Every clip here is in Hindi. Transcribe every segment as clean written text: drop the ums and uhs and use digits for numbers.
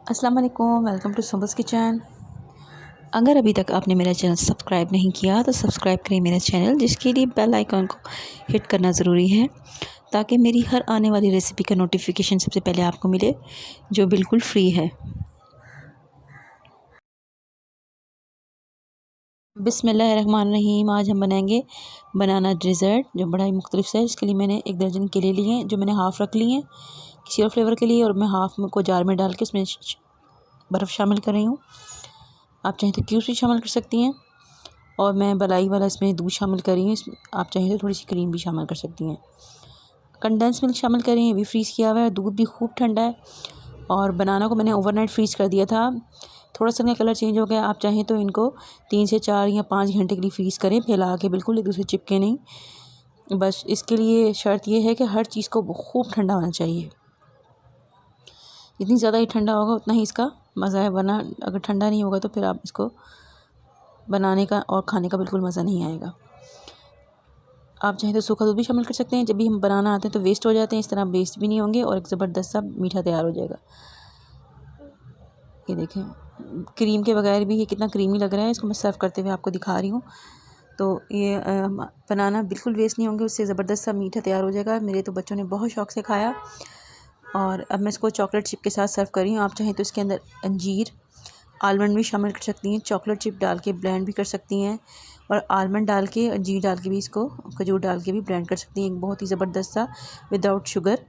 अस्सलाम वालेकुम, वेलकम टू सुंबस किचन। अगर अभी तक आपने मेरा चैनल सब्सक्राइब नहीं किया तो सब्सक्राइब करें मेरा चैनल, जिसके लिए बेल आइकन को हिट करना ज़रूरी है ताकि मेरी हर आने वाली रेसिपी का नोटिफिकेशन सबसे पहले आपको मिले, जो बिल्कुल फ्री है। बिस्मिल्लाहिर्रहमानिर्रहीम। आज हम बनाएंगे बनाना डेज़र्ट, जो बड़ा ही मुख्तलिफ है। इसके लिए मैंने 1 दर्जन केले लिए हैं, जो मैंने हाफ़ रख लिए हैं किसी और फ्लेवर के लिए, और मैं हाफ़ को जार में डाल के उसमें बर्फ़ शामिल कर रही हूँ। आप चाहें तो क्यूब्स भी शामिल कर सकती हैं, और मैं मलाई वाला इसमें दूध शामिल कर रही हूँ। इसमें आप चाहें तो थोड़ी सी क्रीम भी शामिल कर सकती हैं। कंडेंस मिल्क शामिल करें, ये भी फ्रीज़ किया हुआ है। दूध भी खूब ठंडा है, और बनाना को मैंने ओवरनाइट फ्रीज़ कर दिया था। थोड़ा सा इनका कलर चेंज हो गया। आप चाहें तो इनको 3 से 4 या 5 घंटे के लिए फ्रीज़ करें, फैला के, बिल्कुल एक दूसरे चिपके नहीं। बस इसके लिए शर्त यह है कि हर चीज़ को खूब ठंडा होना चाहिए। जितनी ज़्यादा ही ठंडा होगा उतना ही इसका मज़ा है, वरना अगर ठंडा नहीं होगा तो फिर आप इसको बनाने का और खाने का बिल्कुल मज़ा नहीं आएगा। आप चाहें तो सूखा दूध भी शामिल कर सकते हैं। जब भी हम बनाना आते हैं तो वेस्ट हो जाते हैं, इस तरह वेस्ट भी नहीं होंगे और एक ज़बरदस्त सा मीठा तैयार हो जाएगा। ये देखें, क्रीम के बगैर भी ये कितना क्रीमी लग रहा है। इसको मैं सर्व करते हुए आपको दिखा रही हूँ। तो ये बनाना बिल्कुल वेस्ट नहीं होंगे, उससे ज़बरदस्त सा मीठा तैयार हो जाएगा। मेरे तो बच्चों ने बहुत शौक़ से खाया, और अब मैं इसको चॉकलेट चिप के साथ सर्व कर रही हूँ। आप चाहें तो इसके अंदर अंजीर, आलमंड भी शामिल कर सकती हैं। चॉकलेट चिप डाल के ब्लेंड भी कर सकती हैं, और आलमंड डाल के, अंजीर डाल के भी, इसको खजूर डाल के भी ब्लेंड कर सकती हैं। एक बहुत ही ज़बरदस्त सा विदाउट शुगर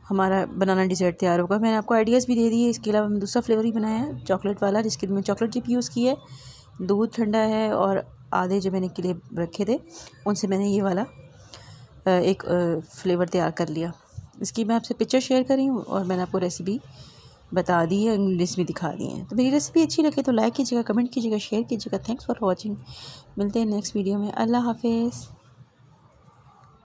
हमारा बनाना डिज़र्ट तैयार होगा। मैंने आपको आइडियाज़ भी दे दिए। इसके अलावा मैंने दूसरा फ्लेवर भी बनाया है, चॉकलेट वाला, जिसके लिए मैं चॉकलेट चिप यूज़ की है। दूध ठंडा है, और आधे जो मैंने केले रखे थे उनसे मैंने ये वाला एक फ्लेवर तैयार कर लिया। इसकी मैं आपसे पिक्चर शेयर कर रही हूँ, और मैंने आपको रेसिपी बता दी है, इंग्लिश में दिखा दी है। तो मेरी रेसिपी अच्छी लगे तो लाइक कीजिएगा, कमेंट कीजिएगा, शेयर कीजिएगा। Thanks for watching. मिलते हैं नेक्स्ट वीडियो में। अल्लाह हाफिज़।